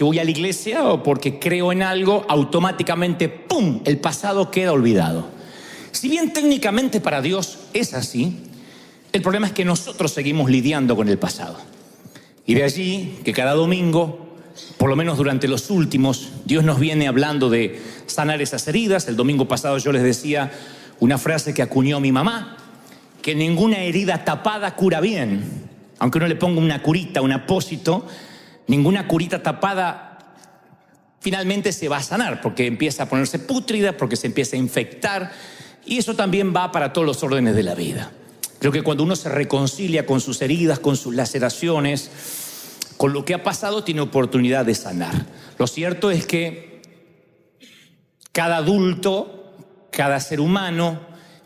que voy a la iglesia o porque creo en algo, automáticamente, ¡pum!, el pasado queda olvidado. Si bien técnicamente para Dios es así, el problema es que nosotros seguimos lidiando con el pasado. Y de allí que cada domingo, por lo menos durante los últimos, Dios nos viene hablando de sanar esas heridas. El domingo pasado yo les decía una frase que acuñó mi mamá, que ninguna herida tapada cura bien. Aunque uno le ponga una curita, un apósito, ninguna curita tapada finalmente se va a sanar, porque empieza a ponerse pútrida, porque se empieza a infectar, y eso también va para todos los órdenes de la vida. Creo que cuando uno se reconcilia con sus heridas, con sus laceraciones, con lo que ha pasado, tiene oportunidad de sanar. Lo cierto es que cada adulto, cada ser humano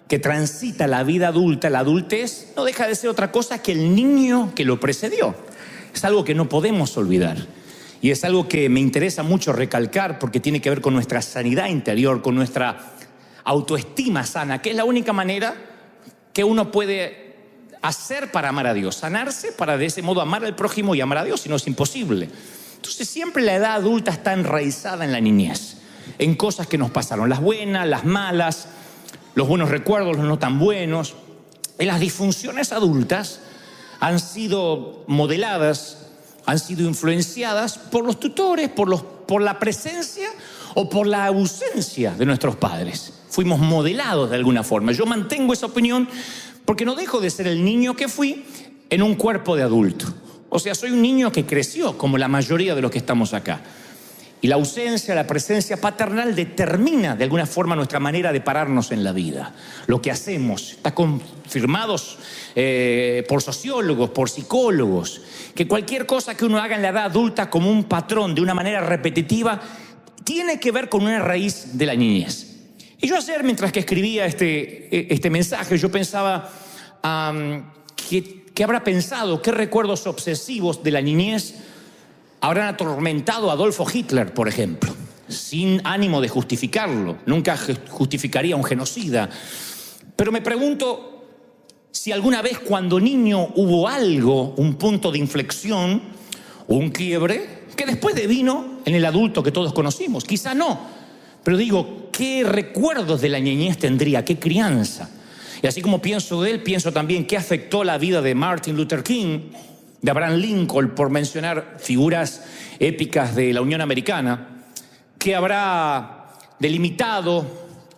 que transita la vida adulta, la adultez, no deja de ser otra cosa que el niño que lo precedió. Es algo que no podemos olvidar. Y es algo que me interesa mucho recalcar porque tiene que ver con nuestra sanidad interior, con nuestra autoestima sana, que es la única manera que uno puede hacer para amar a Dios. Sanarse para de ese modo amar al prójimo y amar a Dios, si no es imposible. Entonces siempre la edad adulta está enraizada en la niñez, en cosas que nos pasaron, las buenas, las malas, los buenos recuerdos, los no tan buenos. En las disfunciones adultas han sido modeladas, han sido influenciadas por los tutores, por la presencia o por la ausencia de nuestros padres. Fuimos modelados de alguna forma. Yo mantengo esa opinión porque no dejo de ser el niño que fui en un cuerpo de adulto. O sea, soy un niño que creció como la mayoría de los que estamos acá. Y la ausencia, la presencia paternal determina de alguna forma nuestra manera de pararnos en la vida. Lo que hacemos está confirmado por sociólogos, por psicólogos, que cualquier cosa que uno haga en la edad adulta como un patrón de una manera repetitiva tiene que ver con una raíz de la niñez. Y yo ayer, mientras que escribía este mensaje, yo pensaba ¿qué habrá pensado? ¿Qué recuerdos obsesivos de la niñez habrán atormentado a Adolfo Hitler, por ejemplo? Sin ánimo de justificarlo, nunca justificaría un genocida. Pero me pregunto si alguna vez cuando niño hubo algo, un punto de inflexión o un quiebre, que después devino en el adulto que todos conocimos. Quizá no. Pero digo, ¿qué recuerdos de la niñez tendría? ¿Qué crianza? Y así como pienso de él, pienso también qué afectó la vida de Martin Luther King, de Abraham Lincoln, por mencionar figuras épicas de la Unión Americana, qué habrá delimitado,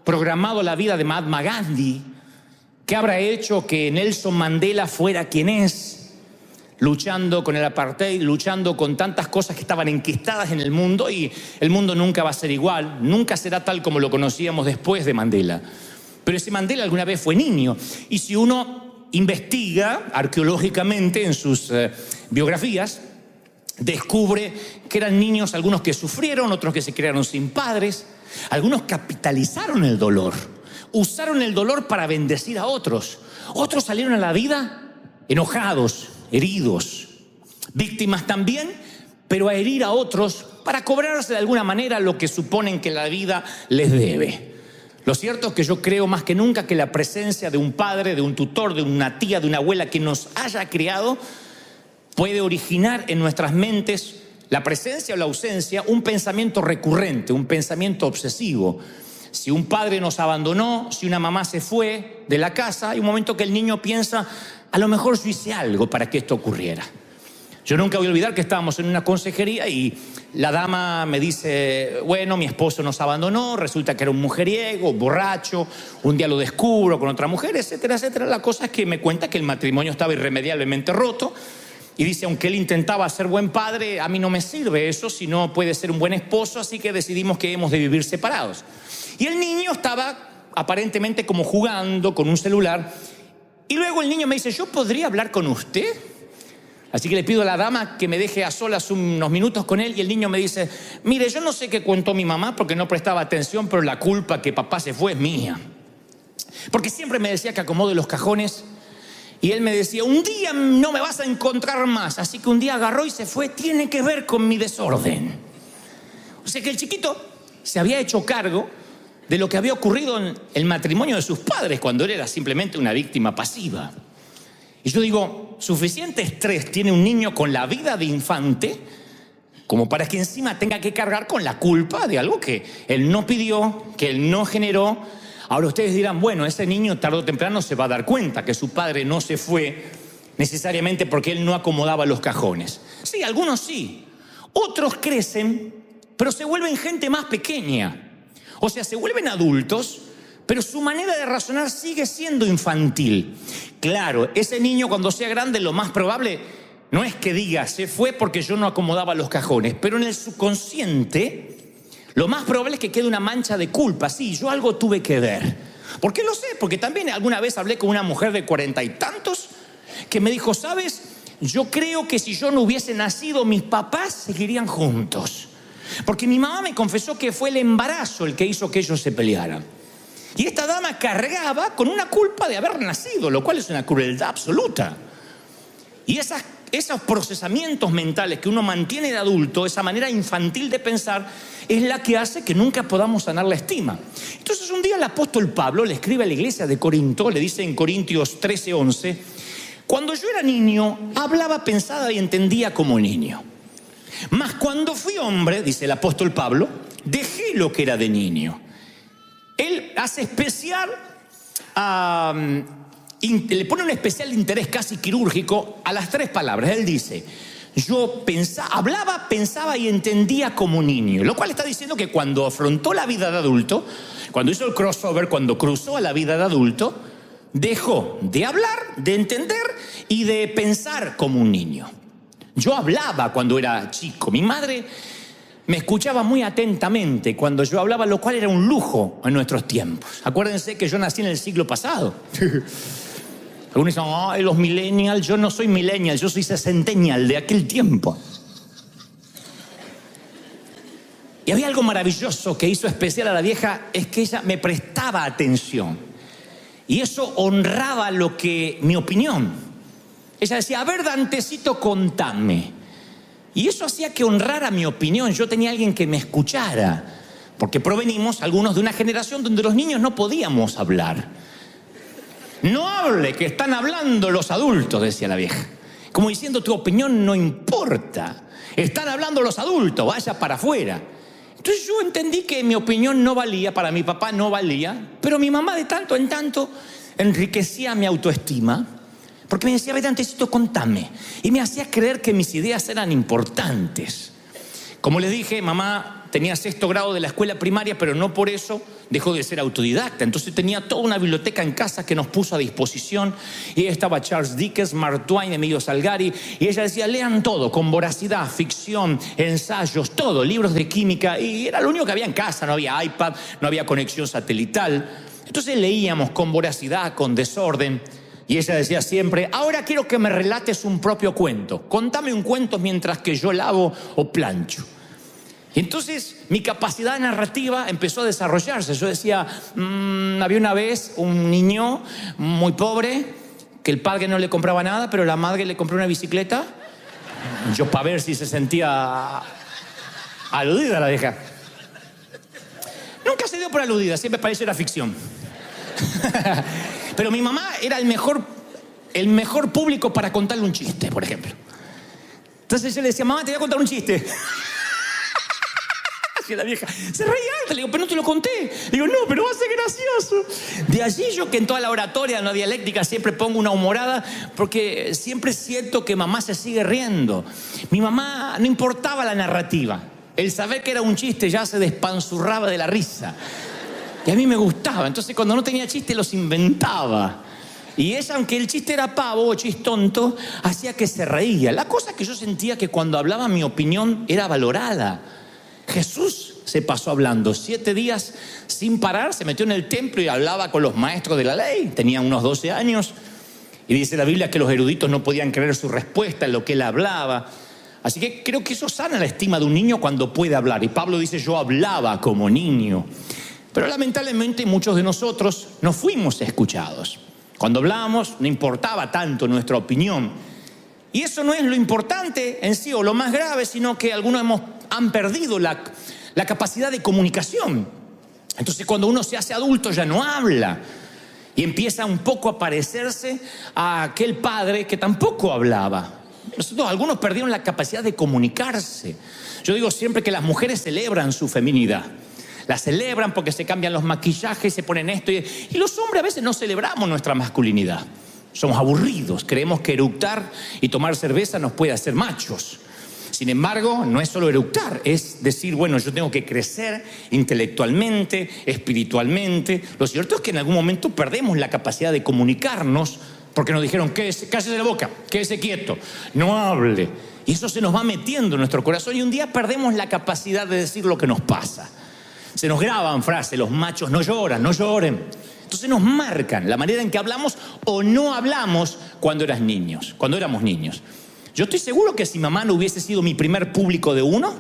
programado la vida de Mahatma Gandhi, qué habrá hecho que Nelson Mandela fuera quien es, luchando con el apartheid, luchando con tantas cosas que estaban enquistadas en el mundo, y el mundo nunca va a ser igual, nunca será tal como lo conocíamos después de Mandela. Pero ese Mandela alguna vez fue niño, y si uno investiga arqueológicamente en sus biografías, descubre que eran niños, algunos que sufrieron, otros que se criaron sin padres, algunos capitalizaron el dolor, usaron el dolor para bendecir a otros, otros salieron a la vida enojados, heridos, víctimas también, pero a herir a otros para cobrarse de alguna manera lo que suponen que la vida les debe. Lo cierto es que yo creo más que nunca que la presencia de un padre, de un tutor, de una tía, de una abuela que nos haya criado puede originar en nuestras mentes, la presencia o la ausencia, un pensamiento recurrente, un pensamiento obsesivo. Si un padre nos abandonó, si una mamá se fue de la casa, hay un momento que el niño piensa, a lo mejor yo hice algo para que esto ocurriera. Yo nunca voy a olvidar que estábamos en una consejería y la dama me dice, bueno, mi esposo nos abandonó, resulta que era un mujeriego, borracho, un día lo descubro con otra mujer, etcétera, etcétera. La cosa es que me cuenta que el matrimonio estaba irremediablemente roto y dice, aunque él intentaba ser buen padre, a mí no me sirve eso, si no puede ser un buen esposo, así que decidimos que hemos de vivir separados. Y el niño estaba aparentemente como jugando con un celular y luego el niño me dice, ¿yo podría hablar con usted? Así que le pido a la dama que me deje a solas unos minutos con él y el niño me dice, mire, yo no sé qué contó mi mamá porque no prestaba atención, pero la culpa que papá se fue es mía. Porque siempre me decía que acomode los cajones y él me decía, un día no me vas a encontrar más. Así que un día agarró y se fue, tiene que ver con mi desorden. O sea que el chiquito se había hecho cargo de lo que había ocurrido en el matrimonio de sus padres cuando él era simplemente una víctima pasiva. Y yo digo, suficiente estrés tiene un niño con la vida de infante como para que encima tenga que cargar con la culpa de algo que él no pidió, que él no generó. Ahora ustedes dirán, bueno, ese niño tarde o temprano se va a dar cuenta que su padre no se fue necesariamente porque él no acomodaba los cajones. Sí, algunos sí. Otros crecen, pero se vuelven gente más pequeña. O sea, se vuelven adultos, pero su manera de razonar sigue siendo infantil. Claro, ese niño cuando sea grande lo más probable no es que diga, se fue porque yo no acomodaba los cajones, pero en el subconsciente lo más probable es que quede una mancha de culpa. Sí, yo algo tuve que ver. ¿Por qué lo sé? Porque también alguna vez hablé con una mujer de 40 y tantos que me dijo, ¿sabes? Yo creo que si yo no hubiese nacido, mis papás seguirían juntos. Porque mi mamá me confesó que fue el embarazo el que hizo que ellos se pelearan. Y esta dama cargaba con una culpa de haber nacido, lo cual es una crueldad absoluta. Y esos procesamientos mentales que uno mantiene de adulto, esa manera infantil de pensar, es la que hace que nunca podamos sanar la estima. Entonces un día el apóstol Pablo le escribe a la iglesia de Corinto, le dice en Corintios 13:11, cuando yo era niño, hablaba, pensaba y entendía como niño. Mas cuando fui hombre, dice el apóstol Pablo, dejé lo que era de niño. Él hace especial le pone un especial interés casi quirúrgico a las tres palabras. Él dice, yo hablaba, pensaba y entendía como niño. Lo cual está diciendo que cuando afrontó la vida de adulto, cuando hizo el crossover, cuando cruzó a la vida de adulto, dejó de hablar, de entender y de pensar como un niño. Yo hablaba cuando era chico. Mi madre me escuchaba muy atentamente cuando yo hablaba, lo cual era un lujo en nuestros tiempos. Acuérdense que yo nací en el siglo pasado. Algunos dicen, ay, los millennials. Yo no soy millennial, yo soy sesentennial de aquel tiempo. Y había algo maravilloso que hizo especial a la vieja, es que ella me prestaba atención. Y eso honraba mi opinión. Ella decía, a ver, Dantecito, contame. Y eso hacía que honrara mi opinión. Yo tenía alguien que me escuchara. Porque provenimos algunos de una generación donde los niños no podíamos hablar. No hable, que están hablando los adultos, decía la vieja. Como diciendo, tu opinión no importa. Están hablando los adultos, vaya para afuera. Entonces yo entendí que mi opinión no valía, para mi papá no valía, pero mi mamá de tanto en tanto enriquecía mi autoestima, porque me decía, ve, Dantecito, contame. Y me hacía creer que mis ideas eran importantes. Como les dije, mamá tenía 6º grado de la escuela primaria, pero no por eso dejó de ser autodidacta. Entonces tenía toda una biblioteca en casa que nos puso a disposición. Y ahí estaba Charles Dickens, Mark Twain, Emilio Salgari. Y ella decía, lean todo, con voracidad, ficción, ensayos, todo, libros de química. Y era lo único que había en casa, no había iPad, no había conexión satelital. Entonces leíamos con voracidad, con desorden. Y ella decía siempre, ahora quiero que me relates un propio cuento. Contame un cuento mientras que yo lavo o plancho. Y entonces mi capacidad narrativa empezó a desarrollarse. Yo decía, había una vez un niño muy pobre que el padre no le compraba nada, pero la madre le compró una bicicleta. Yo para ver si se sentía aludida la vieja. Nunca se dio por aludida, siempre pareció era ficción. Pero mi mamá era el mejor público para contarle un chiste, por ejemplo. Entonces yo le decía, mamá, te voy a contar un chiste. Y la vieja se reía alta. Le digo, pero no te lo conté. Le digo, no, pero va a ser gracioso. De allí yo que en toda la oratoria, en la dialéctica, siempre pongo una humorada, porque siempre siento que mamá se sigue riendo. Mi mamá no importaba la narrativa. El saber que era un chiste ya se despanzurraba de la risa. Y a mí me gustaba. Entonces cuando no tenía chiste los inventaba. Y ella, aunque el chiste era pavo o chistonto, hacía que se reía. La cosa es que yo sentía que cuando hablaba mi opinión era valorada. Jesús se pasó hablando 7 días sin parar, se metió en el templo y hablaba con los maestros de la ley. Tenía unos 12 años. Y dice la Biblia que los eruditos no podían creer su respuesta en lo que él hablaba. Así que creo que eso sana la estima de un niño cuando puede hablar. Y Pablo dice, yo hablaba como niño. Pero lamentablemente muchos de nosotros no fuimos escuchados. Cuando hablábamos no importaba tanto nuestra opinión. Y eso no es lo importante en sí o lo más grave, sino que algunos han perdido la capacidad de comunicación. Entonces cuando uno se hace adulto ya no habla. Y empieza un poco a parecerse a aquel padre que tampoco hablaba. Algunos perdieron la capacidad de comunicarse. Yo digo siempre que las mujeres celebran su feminidad. La celebran porque se cambian los maquillajes, se ponen esto. Y los hombres a veces no celebramos nuestra masculinidad. Somos aburridos, creemos que eructar y tomar cerveza nos puede hacer machos. Sin embargo, no es solo eructar, es decir, bueno, yo tengo que crecer intelectualmente, espiritualmente. Lo cierto es que en algún momento perdemos la capacidad de comunicarnos porque nos dijeron, cállese la boca, quédese quieto, no hable. Y eso se nos va metiendo en nuestro corazón y un día perdemos la capacidad de decir lo que nos pasa. Se nos graban frases, los machos no lloran, no lloren. Entonces nos marcan la manera en que hablamos o no hablamos cuando éramos niños. Yo estoy seguro que si mamá no hubiese sido mi primer público de uno,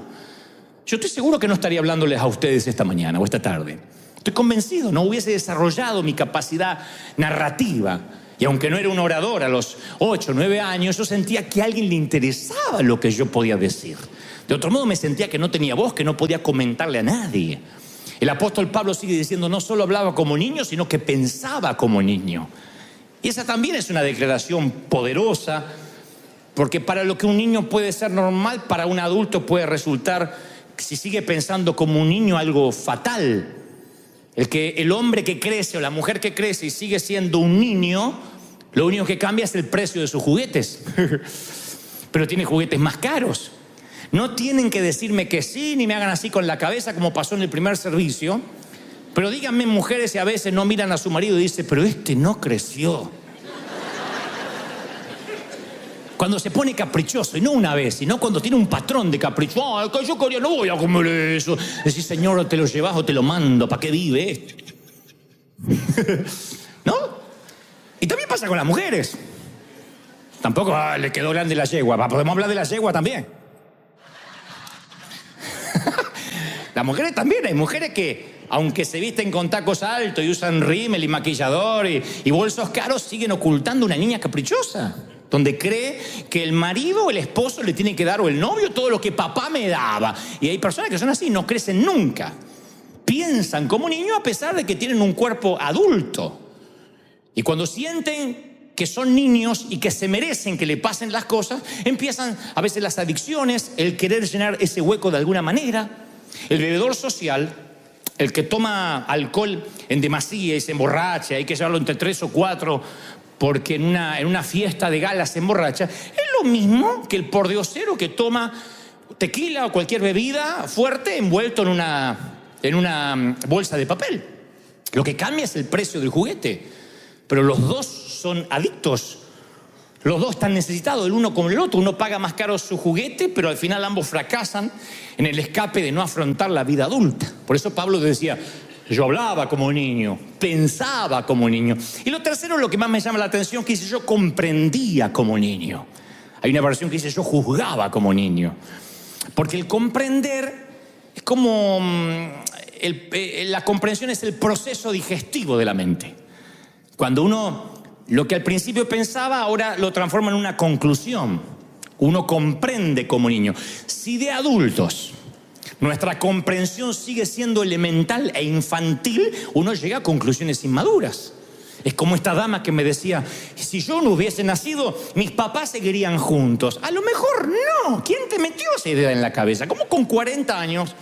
yo estoy seguro que no estaría hablándoles a ustedes esta mañana o esta tarde. Estoy convencido, no hubiese desarrollado mi capacidad narrativa. Y aunque no era un orador a los 8 o 9 años, yo sentía que a alguien le interesaba lo que yo podía decir. De otro modo me sentía que no tenía voz, que no podía comentarle a nadie. El apóstol Pablo sigue diciendo, no solo hablaba como niño, sino que pensaba como niño. Y esa también es una declaración poderosa, porque para lo que un niño puede ser normal, para un adulto puede resultar, si sigue pensando como un niño, algo fatal. El hombre que crece o la mujer que crece y sigue siendo un niño, lo único que cambia es el precio de sus juguetes. Pero tiene juguetes más caros. No tienen que decirme que sí, ni me hagan así con la cabeza como pasó en el primer servicio. Pero díganme, mujeres, si a veces no miran a su marido y dicen, pero este no creció. Cuando se pone caprichoso, y no una vez, sino cuando tiene un patrón de capricho. Yo quería, no voy a comer eso. Decís, señor, te lo llevas o te lo mando, ¿para qué vive esto? ¿No? Y también pasa con las mujeres. Tampoco le quedó grande la yegua. Podemos hablar de la yegua también. Las mujeres también, hay mujeres que, aunque se visten con tacos altos y usan rímel y maquillador y bolsos caros, siguen ocultando una niña caprichosa, donde cree que el marido o el esposo le tiene que dar, o el novio, todo lo que papá me daba. Y hay personas que son así, no crecen nunca. Piensan como niños a pesar de que tienen un cuerpo adulto. Y cuando sienten que son niños y que se merecen que le pasen las cosas, empiezan a veces las adicciones, el querer llenar ese hueco de alguna manera. El bebedor social, el que toma alcohol en demasía y se emborracha, hay que llevarlo entre 3 o 4 porque en una fiesta de gala se emborracha, es lo mismo que el pordiosero que toma tequila o cualquier bebida fuerte envuelto en una bolsa de papel. Lo que cambia es el precio del juguete, pero los dos son adictos. Los dos están necesitados, el uno como el otro. Uno paga más caro su juguete, pero al final ambos fracasan en el escape de no afrontar la vida adulta. Por eso Pablo decía, yo hablaba como niño, pensaba como niño. Y lo tercero, lo que más me llama la atención, que dice, yo comprendía como niño. Hay una versión que dice, yo juzgaba como niño. Porque el comprender es como... la comprensión es el proceso digestivo de la mente. Cuando uno... Lo que al principio pensaba, ahora lo transforma en una conclusión. Uno comprende como niño. Si de adultos nuestra comprensión sigue siendo elemental e infantil, uno llega a conclusiones inmaduras. Es como esta dama que me decía, si yo no hubiese nacido, mis papás seguirían juntos. A lo mejor no. ¿Quién te metió esa idea en la cabeza? ¿Cómo con 40 años,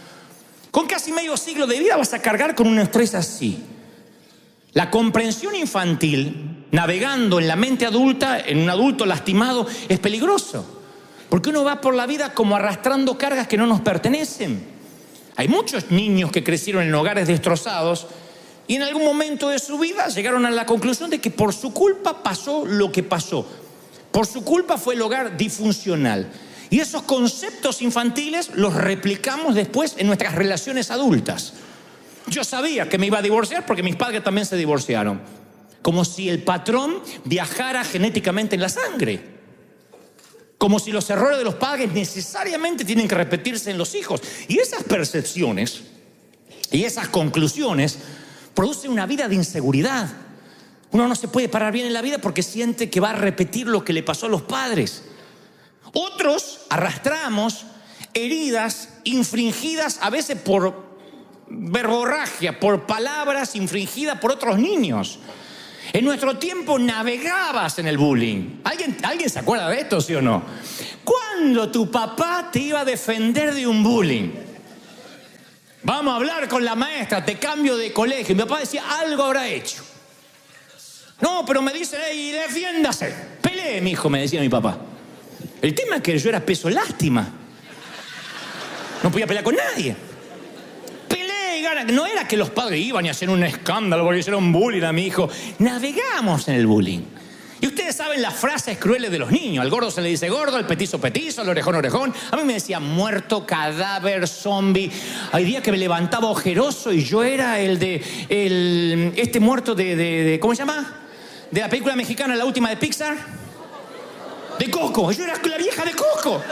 con casi medio siglo de vida, vas a cargar con un estrés así? La comprensión infantil, navegando en la mente adulta, en un adulto lastimado, es peligroso. Porque uno va por la vida como arrastrando cargas que no nos pertenecen. Hay muchos niños que crecieron en hogares destrozados y en algún momento de su vida llegaron a la conclusión de que por su culpa pasó lo que pasó. Por su culpa fue el hogar disfuncional. Y esos conceptos infantiles los replicamos después en nuestras relaciones adultas. Yo sabía que me iba a divorciar porque mis padres también se divorciaron. Como si el patrón viajara genéticamente en la sangre. Como si los errores de los padres necesariamente tienen que repetirse en los hijos. Y esas percepciones y esas conclusiones producen una vida de inseguridad. Uno no se puede parar bien en la vida porque siente que va a repetir lo que le pasó a los padres. Otros arrastramos heridas infringidas a veces por verborragia, por palabras infringidas por otros niños. En nuestro tiempo navegabas en el bullying. ¿Alguien se acuerda de esto, sí o no? ¿Cuándo tu papá te iba a defender de un bullying? Vamos a hablar con la maestra, te cambio de colegio. Mi papá decía, algo habrá hecho. No, pero me dice, y defiéndase. Pelee, mijo, me decía mi papá. El tema es que yo era peso lástima. No podía pelear con nadie. Peleé y gana. No era que los padres iban y hacían un escándalo porque hicieron bullying a mi hijo. Navegamos en el bullying. Y ustedes saben las frases crueles de los niños. Al gordo se le dice gordo, al petizo petizo, al orejón orejón. A mí me decían muerto, cadáver, zombie. Hay días que me levantaba ojeroso y yo era este muerto de ¿cómo se llama? De la película mexicana, la última de Pixar. De Coco. Yo era la vieja de Coco.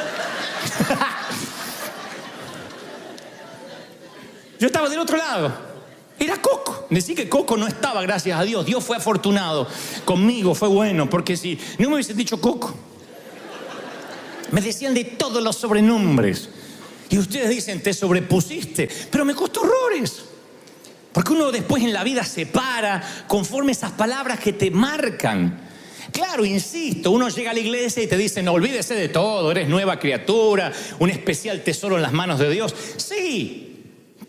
Yo estaba del otro lado. Era Coco. Decí que Coco no estaba, gracias a Dios. Dios fue afortunado conmigo, fue bueno, porque si no me hubiesen dicho Coco. Me decían de todos los sobrenombres. Y ustedes dicen, te sobrepusiste. Pero me costó horrores. Porque uno después en la vida se para conforme esas palabras que te marcan. Claro, insisto, uno llega a la iglesia y te dicen, no, olvídese de todo, eres nueva criatura, un especial tesoro en las manos de Dios. Sí,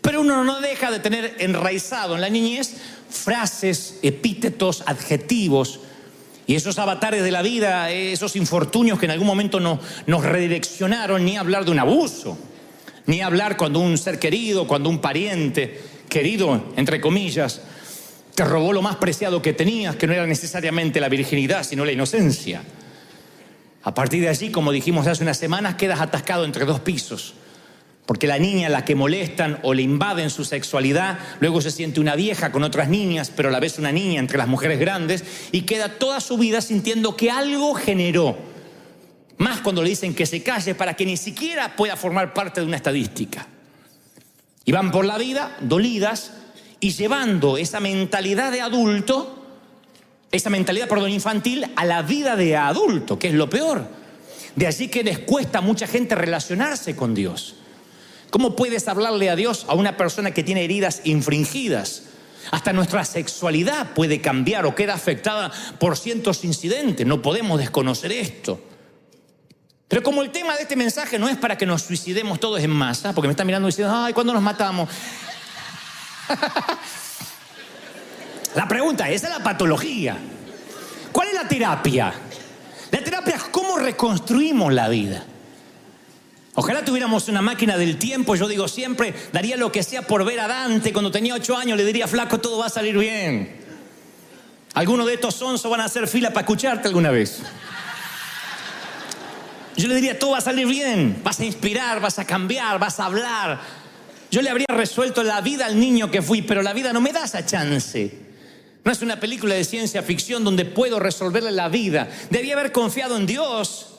pero uno no deja de tener enraizado en la niñez frases, epítetos, adjetivos y esos avatares de la vida, esos infortunios que en algún momento nos redireccionaron, ni hablar de un abuso, ni hablar cuando un ser querido, cuando un pariente querido, entre comillas, te robó lo más preciado que tenías, que no era necesariamente la virginidad, sino la inocencia. A partir de allí, como dijimos hace unas semanas, quedas atascado entre dos pisos. Porque la niña a la que molestan o le invaden su sexualidad, luego se siente una vieja con otras niñas, pero a la vez una niña entre las mujeres grandes, y queda toda su vida sintiendo que algo generó. Más cuando le dicen que se calle para que ni siquiera pueda formar parte de una estadística. Y van por la vida dolidas y llevando esa mentalidad de adulto, infantil, a la vida de adulto, que es lo peor. De allí que les cuesta a mucha gente relacionarse con Dios. ¿Cómo puedes hablarle a Dios a una persona que tiene heridas infringidas? Hasta nuestra sexualidad puede cambiar o queda afectada por cientos incidentes. No podemos desconocer esto. Pero como el tema de este mensaje no es para que nos suicidemos todos en masa, porque me están mirando diciendo, ay, ¿cuándo nos matamos? La pregunta, esa es la patología. ¿Cuál es la terapia? La terapia es cómo reconstruimos la vida. Ojalá tuviéramos una máquina del tiempo. Yo digo siempre, daría lo que sea por ver a Dante. Cuando tenía 8 años le diría, flaco, todo va a salir bien. Algunos de estos sonsos van a hacer fila para escucharte alguna vez. Yo le diría, todo va a salir bien. Vas a inspirar, vas a cambiar, vas a hablar. Yo le habría resuelto la vida al niño que fui, pero la vida no me da esa chance. No es una película de ciencia ficción donde puedo resolverle la vida. Debí haber confiado en Dios.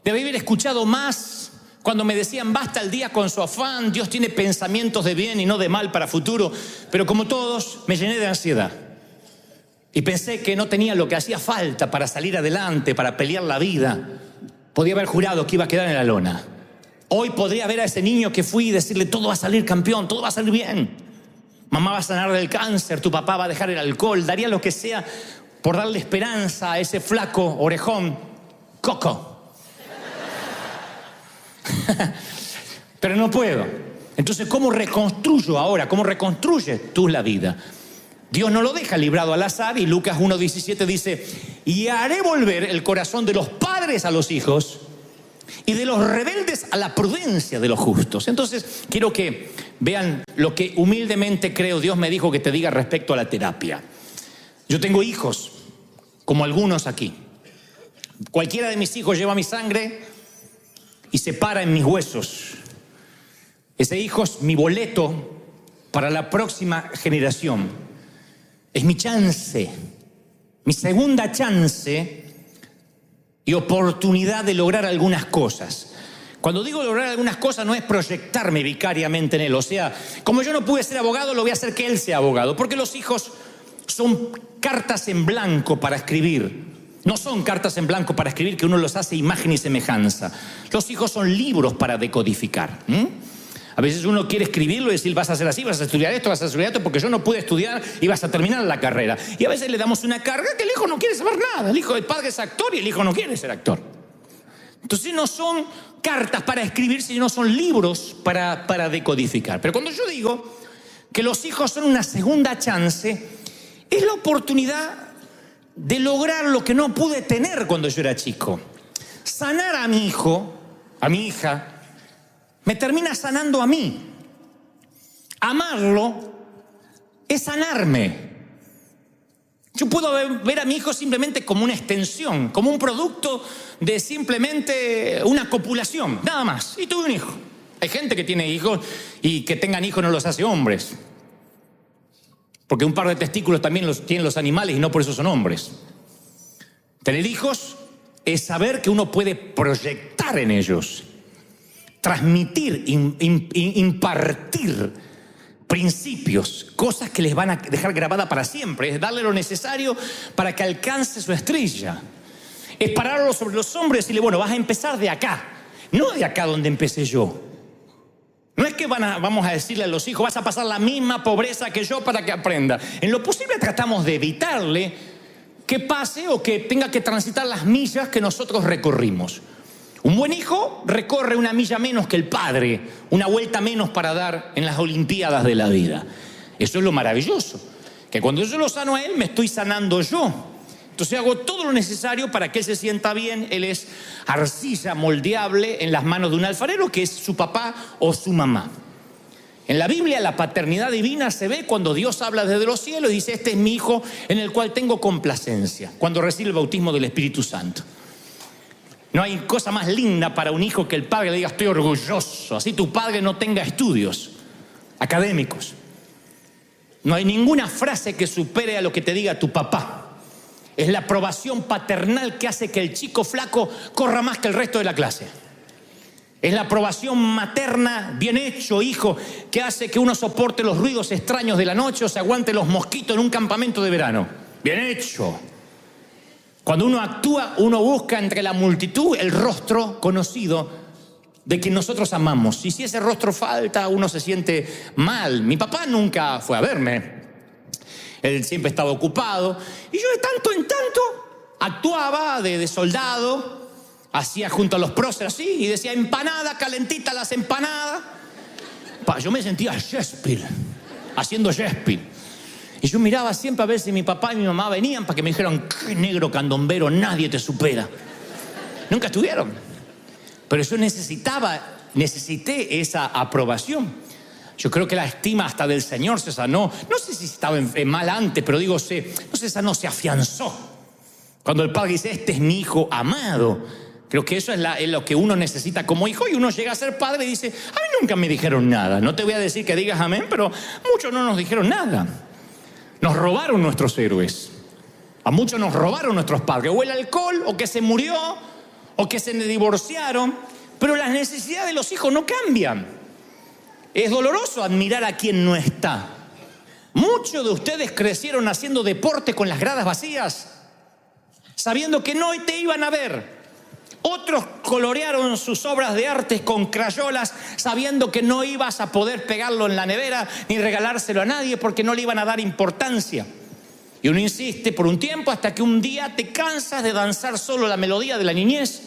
Debí haber escuchado más cuando me decían, basta el día con su afán. Dios tiene pensamientos de bien y no de mal para futuro. Pero como todos, me llené de ansiedad. Y pensé que no tenía lo que hacía falta para salir adelante, para pelear la vida. Podía haber jurado que iba a quedar en la lona. Hoy podría ver a ese niño que fui y decirle, todo va a salir campeón, todo va a salir bien. Mamá va a sanar del cáncer, tu papá va a dejar el alcohol. Daría lo que sea por darle esperanza a ese flaco orejón, Coco. Pero no puedo. Entonces, ¿cómo reconstruyo ahora? ¿Cómo reconstruyes tú la vida? Dios no lo deja librado al azar y Lucas 1:17 dice, y haré volver el corazón de los padres a los hijos y de los rebeldes a la prudencia de los justos. Entonces, quiero que vean lo que humildemente creo Dios me dijo que te diga respecto a la terapia. Yo tengo hijos, como algunos aquí. Cualquiera de mis hijos lleva mi sangre y se para en mis huesos. Ese hijo es mi boleto para la próxima generación. Es mi chance, mi segunda chance y oportunidad de lograr algunas cosas. Cuando digo lograr algunas cosas no es proyectarme vicariamente en él. O sea, como yo no pude ser abogado, lo voy a hacer que él sea abogado. Porque los hijos son cartas en blanco para escribir. No son cartas en blanco para escribir que uno los hace imagen y semejanza. Los hijos son libros para decodificar. A A veces uno quiere escribirlo y decir, vas a hacer así, vas a estudiar esto, vas a estudiar esto, porque yo no pude estudiar y vas a terminar la carrera. Y a veces le damos una carga que el hijo no quiere saber nada. El padre es actor y el hijo no quiere ser actor. Entonces no son cartas para escribir, sino son libros para decodificar. Pero cuando yo digo que los hijos son una segunda chance, es la oportunidad de lograr lo que no pude tener cuando yo era chico. Sanar a mi hijo, a mi hija, me termina sanando a mí. Amarlo es sanarme. Yo puedo ver a mi hijo simplemente como una extensión, como un producto de simplemente una copulación, nada más. Y tuve un hijo. Hay gente que tiene hijos y que tengan hijos no los hace hombres. Porque un par de testículos también los tienen los animales y no por eso son hombres. Tener hijos es saber que uno puede proyectar en ellos, transmitir, impartir principios, cosas que les van a dejar grabada para siempre. Es darle lo necesario para que alcance su estrella. Es pararlo sobre los hombros y decirle, bueno, vas a empezar de acá, no de acá donde empecé yo. No es que vamos a decirle a los hijos, vas a pasar la misma pobreza que yo para que aprenda. En lo posible tratamos de evitarle que pase o que tenga que transitar las millas que nosotros recorrimos. Un buen hijo recorre una milla menos que el padre, una vuelta menos para dar en las olimpiadas de la vida. Eso es lo maravilloso, que cuando yo lo sano a él, me estoy sanando yo. Entonces hago todo lo necesario para que él se sienta bien. Él es arcilla moldeable en las manos de un alfarero, que es su papá o su mamá. En la Biblia la paternidad divina se ve cuando Dios habla desde los cielos y dice, este es mi hijo en el cual tengo complacencia, cuando recibe el bautismo del Espíritu Santo. No hay cosa más linda para un hijo que el padre le diga, estoy orgulloso, así tu padre no tenga estudios académicos. No hay ninguna frase que supere a lo que te diga tu papá. Es la aprobación paternal que hace que el chico flaco corra más que el resto de la clase. Es la aprobación materna, bien hecho, hijo, que hace que uno soporte los ruidos extraños de la noche o se aguante los mosquitos en un campamento de verano. Bien hecho. Cuando uno actúa, uno busca entre la multitud el rostro conocido de quien nosotros amamos. Y si ese rostro falta, uno se siente mal. Mi papá nunca fue a verme. Él siempre estaba ocupado. Y yo de tanto en tanto actuaba de soldado, hacía junto a los próceres así, y decía, empanada, calentita las empanadas. Yo me sentía Shakespeare, haciendo Shakespeare. Y yo miraba siempre a ver si mi papá y mi mamá venían para que me dijeran, qué negro candombero, nadie te supera. Nunca estuvieron. Pero yo necesité esa aprobación. Yo creo que la estima hasta del Señor se sanó. No sé si estaba mal antes, pero digo, no se sanó, se afianzó. Cuando el padre dice, este es mi hijo amado. Creo que eso es lo que uno necesita como hijo. Y uno llega a ser padre y dice, a mí nunca me dijeron nada. No te voy a decir que digas amén, pero muchos no nos dijeron nada. Nos robaron nuestros héroes. A muchos nos robaron nuestros padres. O el alcohol, o que se murió, o que se divorciaron. Pero las necesidades de los hijos no cambian. Es doloroso admirar a quien no está. Muchos de ustedes crecieron haciendo deporte con las gradas vacías, sabiendo que no te iban a ver. Otros colorearon sus obras de arte con crayolas, sabiendo que no ibas a poder pegarlo en la nevera ni regalárselo a nadie porque no le iban a dar importancia. Y uno insiste por un tiempo hasta que un día te cansas de danzar solo la melodía de la niñez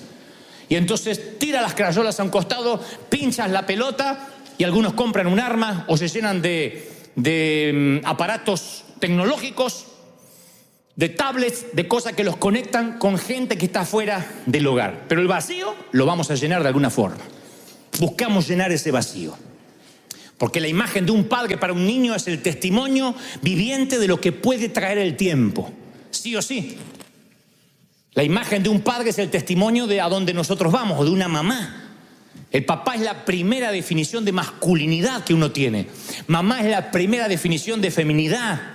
y entonces tira las crayolas a un costado, pinchas la pelota y algunos compran un arma o se llenan de aparatos tecnológicos, de tablets, de cosas que los conectan con gente que está fuera del hogar. Pero el vacío lo vamos a llenar de alguna forma. Buscamos llenar ese vacío. Porque la imagen de un padre para un niño es el testimonio viviente de lo que puede traer el tiempo. Sí o sí. La imagen de un padre es el testimonio de a dónde nosotros vamos, o de una mamá. El papá es la primera definición de masculinidad que uno tiene. Mamá es la primera definición de feminidad.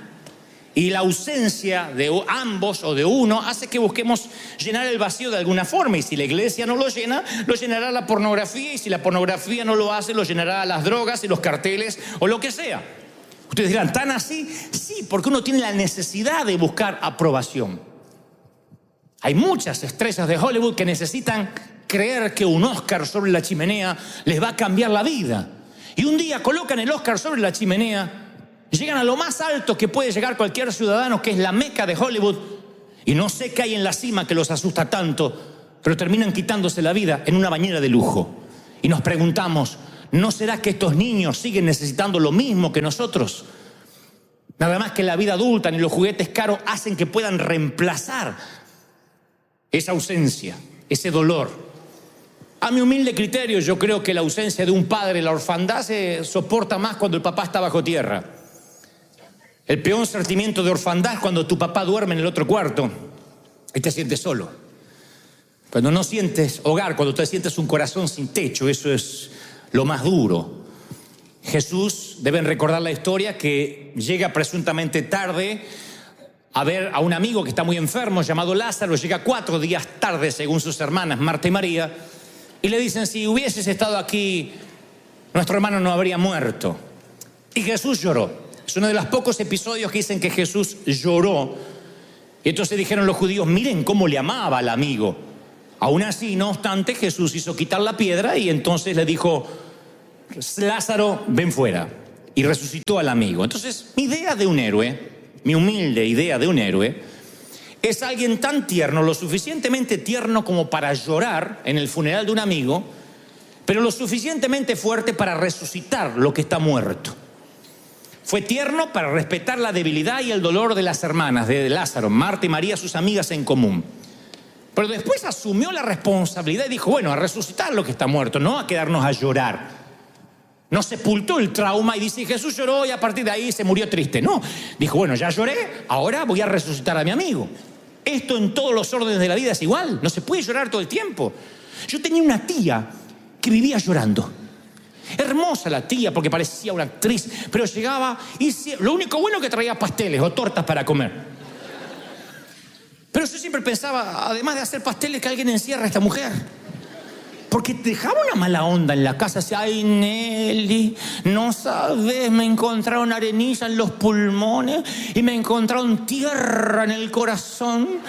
Y la ausencia de ambos o de uno hace que busquemos llenar el vacío de alguna forma. Y si la iglesia no lo llena, lo llenará la pornografía. Y si la pornografía no lo hace, lo llenará las drogas y los carteles o lo que sea. Ustedes dirán, ¿tan así? Sí, porque uno tiene la necesidad de buscar aprobación. Hay muchas estrellas de Hollywood que necesitan creer que un Oscar sobre la chimenea les va a cambiar la vida. Y un día colocan el Oscar sobre la chimenea, llegan a lo más alto que puede llegar cualquier ciudadano, que es la Meca de Hollywood, y no sé qué hay en la cima que los asusta tanto, pero terminan quitándose la vida en una bañera de lujo. Y nos preguntamos, ¿no será que estos niños siguen necesitando lo mismo que nosotros? Nada más que la vida adulta ni los juguetes caros hacen que puedan reemplazar esa ausencia, ese dolor. A mi humilde criterio, yo creo que la ausencia de un padre, la orfandad, se soporta más cuando el papá está bajo tierra. El peor sentimiento de orfandad es cuando tu papá duerme en el otro cuarto y te sientes solo. Cuando no sientes hogar, cuando te sientes un corazón sin techo, eso es lo más duro. Jesús, deben recordar la historia, que llega presuntamente tarde a ver a un amigo que está muy enfermo llamado Lázaro. Llega 4 días tarde, según sus hermanas Marta y María, y le dicen: si hubieses estado aquí, nuestro hermano no habría muerto. Y Jesús lloró. Es uno de los pocos episodios que dicen que Jesús lloró. Y entonces dijeron los judíos: miren cómo le amaba al amigo. Aún así, no obstante, Jesús hizo quitar la piedra y entonces le dijo: Lázaro, ven fuera. Y resucitó al amigo. Entonces, mi idea de un héroe, mi humilde idea de un héroe, es alguien tan tierno, lo suficientemente tierno como para llorar en el funeral de un amigo, pero lo suficientemente fuerte para resucitar lo que está muerto. Fue tierno para respetar la debilidad y el dolor de las hermanas de Lázaro, Marta y María, sus amigas en común. Pero después asumió la responsabilidad y dijo: bueno, a resucitar lo que está muerto, no a quedarnos a llorar. No sepultó el trauma y dice: Jesús lloró y a partir de ahí se murió triste. No, dijo: bueno, ya lloré, ahora voy a resucitar a mi amigo. Esto en todos los órdenes de la vida es igual, no se puede llorar todo el tiempo. Yo tenía una tía que vivía llorando. Hermosa la tía, porque parecía una actriz, pero llegaba y lo único bueno que traía pasteles o tortas para comer. Pero yo siempre pensaba, además de hacer pasteles, que alguien encierra a esta mujer. Porque dejaba una mala onda en la casa. Decía: ay, Nelly, no sabes, me encontraron arenilla en los pulmones y me encontraron tierra en el corazón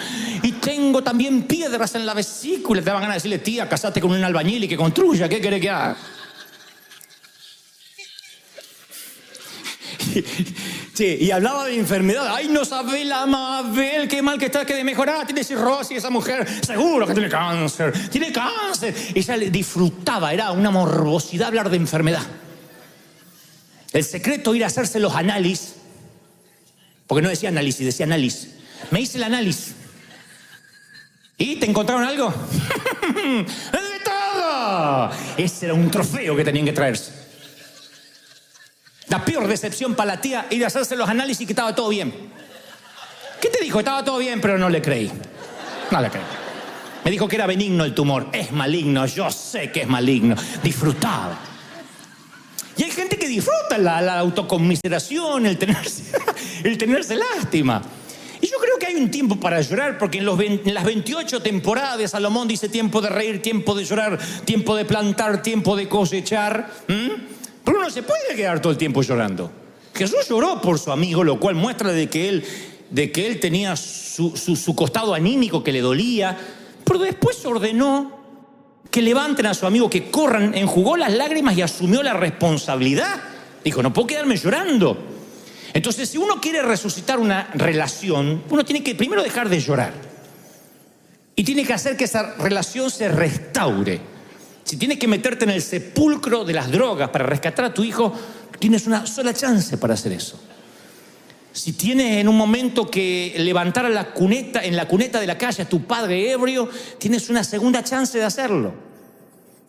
y tengo también piedras en la vesícula. Te daban ganas de decirle: tía, casate con un albañil y que construya, ¿qué querés que haga? Sí, y hablaba de enfermedad. Ay, no sabe la Mabel, qué mal que está, que de mejorar. Tiene cirrosis esa mujer, seguro que tiene cáncer. Tiene cáncer. Ella le disfrutaba, era una morbosidad hablar de enfermedad. El secreto, ir a hacerse los análisis, porque no decía análisis, decía análisis. Me hice el análisis. ¿Y te encontraron algo? ¡De todo! Ese era un trofeo que tenían que traerse. La peor decepción para la tía, ir a hacerse los análisis y que estaba todo bien. ¿Qué te dijo? Estaba todo bien, pero no le creí. No le creí. Me dijo que era benigno el tumor. Es maligno, yo sé que es maligno. Disfrutaba. Y hay gente que disfruta la autoconmiseración, el tenerse lástima. Y yo creo que hay un tiempo para llorar, porque en las 28 temporadas de Salomón dice: tiempo de reír, tiempo de llorar, tiempo de plantar, tiempo de cosechar. Pero uno se puede quedar todo el tiempo llorando. Jesús lloró por su amigo, lo cual muestra de que él tenía su costado anímico que le dolía, pero después ordenó que levanten a su amigo, que corran, enjugó las lágrimas y asumió la responsabilidad. Dijo: no puedo quedarme llorando. Entonces, si uno quiere resucitar una relación, uno tiene que primero dejar de llorar y tiene que hacer que esa relación se restaure. Si tienes que meterte en el sepulcro de las drogas para rescatar a tu hijo, tienes una sola chance para hacer eso. Si tienes en un momento que levantar en la cuneta de la calle a tu padre ebrio, tienes una segunda chance de hacerlo.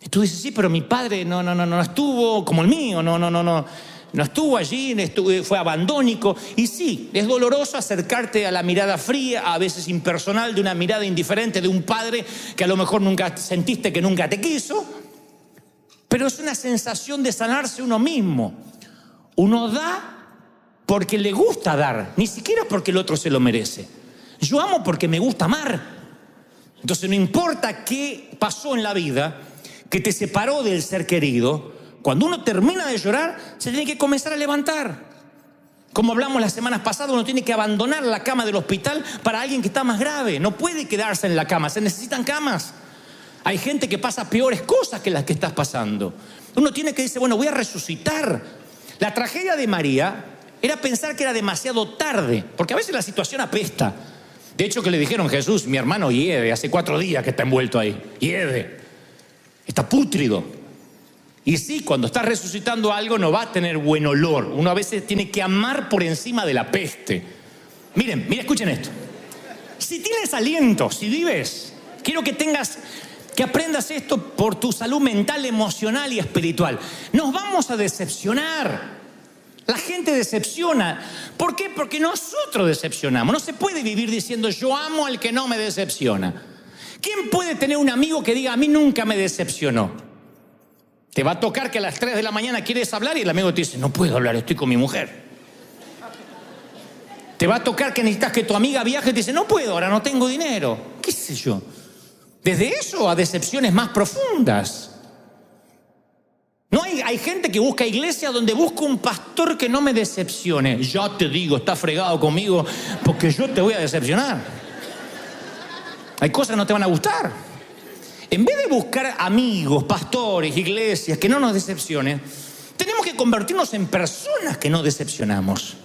Y tú dices: sí, pero mi padre no estuvo como el mío, no estuvo allí, fue abandónico. Y sí, es doloroso acercarte a la mirada fría, a veces impersonal, de una mirada indiferente de un padre que a lo mejor nunca sentiste, que nunca te quiso. Pero es una sensación de sanarse uno mismo. Uno da porque le gusta dar, ni siquiera porque el otro se lo merece. Yo amo porque me gusta amar. Entonces no importa qué pasó en la vida que te separó del ser querido, cuando uno termina de llorar, se tiene que comenzar a levantar. Como hablamos las semanas pasadas, uno tiene que abandonar la cama del hospital para alguien que está más grave. No puede quedarse en la cama, se necesitan camas. Hay gente que pasa peores cosas que las que estás pasando. Uno tiene que decir, bueno, voy a resucitar. La tragedia de María era pensar que era demasiado tarde, porque a veces la situación apesta. De hecho, que le dijeron, Jesús, mi hermano hiede, hace 4 días que está envuelto ahí. Hiede. Está pútrido. Y sí, cuando está resucitando algo no va a tener buen olor. Uno a veces tiene que amar por encima de la peste. Miren, escuchen esto. Si tienes aliento, si vives, quiero que aprendas esto por tu salud mental, emocional y espiritual. Nos vamos a decepcionar. La gente decepciona. ¿Por qué? Porque nosotros decepcionamos. No se puede vivir diciendo yo amo al que no me decepciona. ¿Quién puede tener un amigo que diga a mí nunca me decepcionó? Te va a tocar que a las 3 de la mañana quieres hablar y el amigo te dice no puedo hablar, estoy con mi mujer. Te va a tocar que necesitas que tu amiga viaje y te dice no puedo, ahora no tengo dinero. ¿Qué sé yo? Desde eso a decepciones más profundas. No hay gente que busca iglesia donde busca un pastor que no me decepcione. Ya te digo, está fregado conmigo porque yo te voy a decepcionar. Hay cosas que no te van a gustar. En vez de buscar amigos, pastores, iglesias que no nos decepcionen, tenemos que convertirnos en personas que no decepcionamos.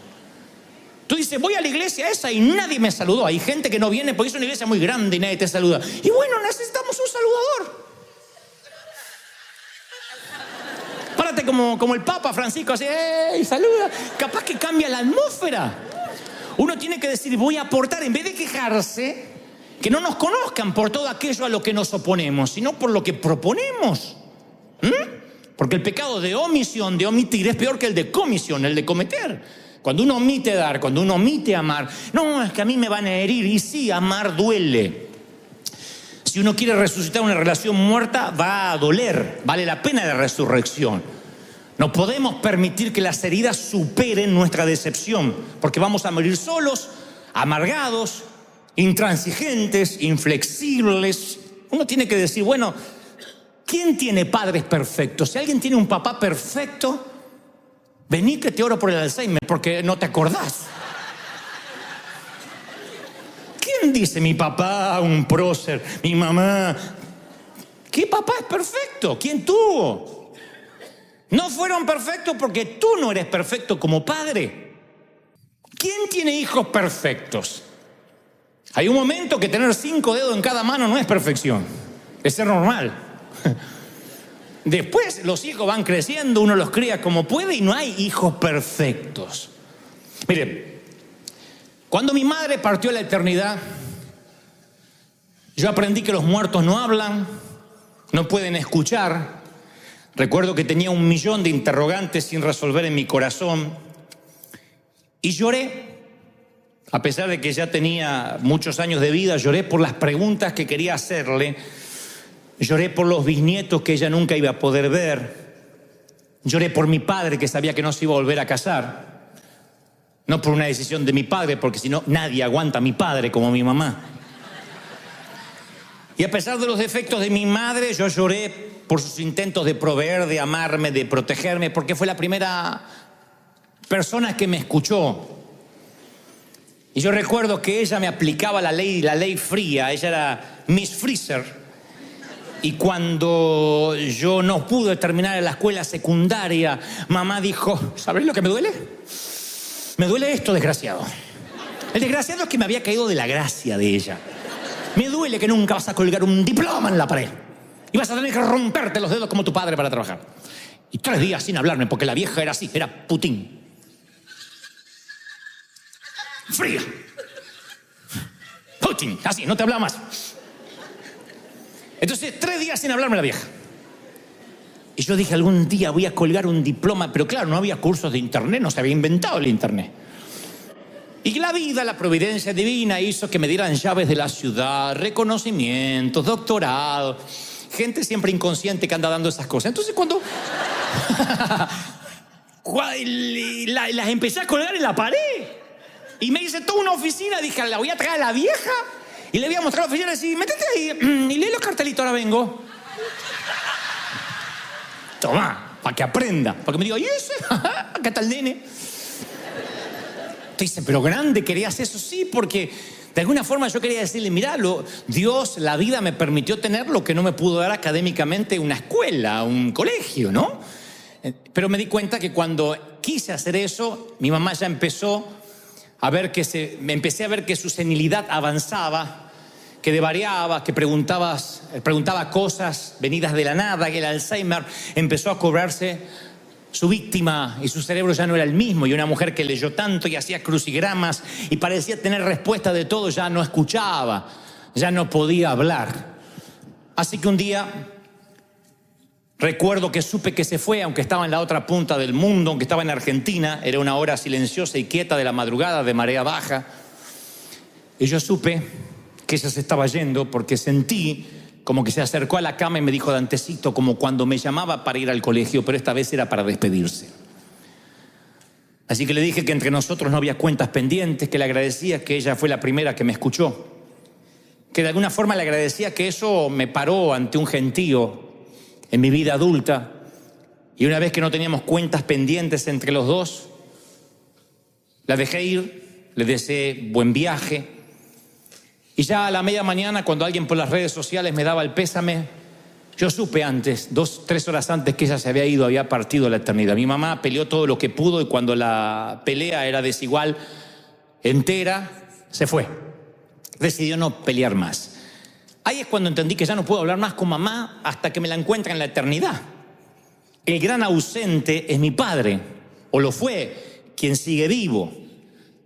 Tú dices, voy a la iglesia esa y nadie me saludó. Hay gente que no viene porque es una iglesia muy grande y nadie te saluda. Y bueno, necesitamos un saludador. Párate como el Papa Francisco, así, ¡ey, saluda! Capaz que cambia la atmósfera. Uno tiene que decir, voy a aportar, en vez de quejarse, que no nos conozcan por todo aquello a lo que nos oponemos, sino por lo que proponemos. Porque el pecado de omisión, de omitir, es peor que el de comisión, el de cometer. Cuando uno omite dar, cuando uno omite amar, no, es que a mí me van a herir. Y sí, amar duele. Si uno quiere resucitar una relación muerta, va a doler. Vale la pena la resurrección. No podemos permitir que las heridas superen nuestra decepción, porque vamos a morir solos, amargados, intransigentes, inflexibles. Uno tiene que decir, bueno, ¿quién tiene padres perfectos? Si alguien tiene un papá perfecto, vení que te oro por el Alzheimer, porque no te acordás. ¿Quién dice mi papá, un prócer, mi mamá? ¿Qué papá es perfecto? ¿Quién tuvo? No fueron perfectos porque tú no eres perfecto como padre. ¿Quién tiene hijos perfectos? Hay un momento que tener 5 dedos en cada mano no es perfección, es ser normal. Después los hijos van creciendo, uno los cría como puede y no hay hijos perfectos. Mire, cuando mi madre partió a la eternidad, yo aprendí que los muertos no hablan, no pueden escuchar. Recuerdo que tenía 1.000.000 de interrogantes sin resolver en mi corazón y lloré. A pesar de que ya tenía muchos años de vida, lloré por las preguntas que quería hacerle. Lloré por los bisnietos que ella nunca iba a poder ver. Lloré por mi padre que sabía que no se iba a volver a casar. No por una decisión de mi padre, porque si no, nadie aguanta a mi padre como mi mamá. Y a pesar de los defectos de mi madre, yo lloré por sus intentos de proveer, de amarme, de protegerme, porque fue la primera persona que me escuchó. Y yo recuerdo que ella me aplicaba la ley fría. Ella era Miss Freezer. Y cuando yo no pude terminar la escuela secundaria, mamá dijo, ¿sabes lo que me duele? Me duele esto, desgraciado. El desgraciado es que me había caído de la gracia de ella. Me duele que nunca vas a colgar un diploma en la pared. Y vas a tener que romperte los dedos como tu padre para trabajar. Y 3 días sin hablarme, porque la vieja era así, era Putin. Fría. Putin, así, no te hablaba más. Entonces, 3 días sin hablarme la vieja. Y yo dije, algún día voy a colgar un diploma. Pero claro, no había cursos de internet, no se había inventado el internet. Y la vida, la providencia divina hizo que me dieran llaves de la ciudad, reconocimientos, doctorado. Gente siempre inconsciente que anda dando esas cosas. Entonces cuando las empecé a colgar en la pared. Y me hice toda una oficina, dije, la voy a traer a la vieja. Y le voy a mostrar a la oficina y decir, métete ahí y lee los cartelitos, ahora vengo. Toma, para que aprenda. Para que me diga, ¿y ese? ¿Qué tal, nene? Te dice, pero grande, ¿querías eso? Sí, porque de alguna forma yo quería decirle, mirá, Dios, la vida me permitió tener lo que no me pudo dar académicamente una escuela, un colegio, ¿no? Pero me di cuenta que cuando quise hacer eso, mi mamá ya empezó a ver me empecé a ver que su senilidad avanzaba, que devariaba, que preguntaba cosas venidas de la nada, que el Alzheimer empezó a cobrarse su víctima y su cerebro ya no era el mismo. Y una mujer que leyó tanto y hacía crucigramas y parecía tener respuesta de todo, ya no escuchaba, ya no podía hablar. Así que un día recuerdo que supe que se fue, aunque estaba en la otra punta del mundo, aunque estaba en Argentina. Era una hora silenciosa y quieta de la madrugada, de marea baja. Y yo supe que ella se estaba yendo porque sentí como que se acercó a la cama y me dijo Dantecito, como cuando me llamaba para ir al colegio, pero esta vez era para despedirse. Así que le dije que entre nosotros no había cuentas pendientes, que le agradecía que ella fue la primera que me escuchó, que de alguna forma le agradecía que eso me paró ante un gentío en mi vida adulta. Y una vez que no teníamos cuentas pendientes entre los dos, la dejé ir, le deseé buen viaje. Y ya a la media mañana, cuando alguien por las redes sociales me daba el pésame, yo supe antes, 2-3 horas antes, que ella se había ido, había partido a la eternidad. Mi mamá peleó todo lo que pudo y cuando la pelea era desigual, entera, se fue. Decidió no pelear más. Ahí es cuando entendí que ya no puedo hablar más con mamá hasta que me la encuentre en la eternidad. El gran ausente es mi padre, o lo fue, quien sigue vivo.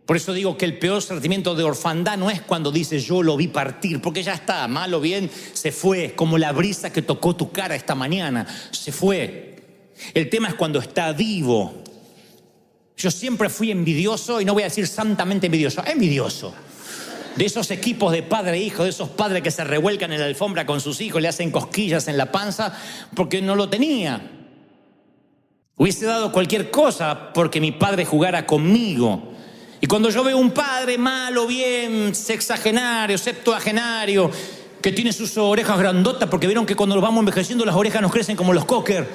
Por eso digo que el peor sentimiento de orfandad no es cuando dices yo lo vi partir, porque ya está, mal o bien, se fue, como la brisa que tocó tu cara esta mañana, se fue. El tema es cuando está vivo. Yo siempre fui envidioso, y no voy a decir santamente envidioso. De esos equipos de padre e hijo, de esos padres que se revuelcan en la alfombra con sus hijos, le hacen cosquillas en la panza porque no lo tenía. Hubiese dado cualquier cosa porque mi padre jugara conmigo. Y cuando yo veo un padre malo, bien, sexagenario, septuagenario, que tiene sus orejas grandotas, porque vieron que cuando nos vamos envejeciendo las orejas nos crecen como los cocker.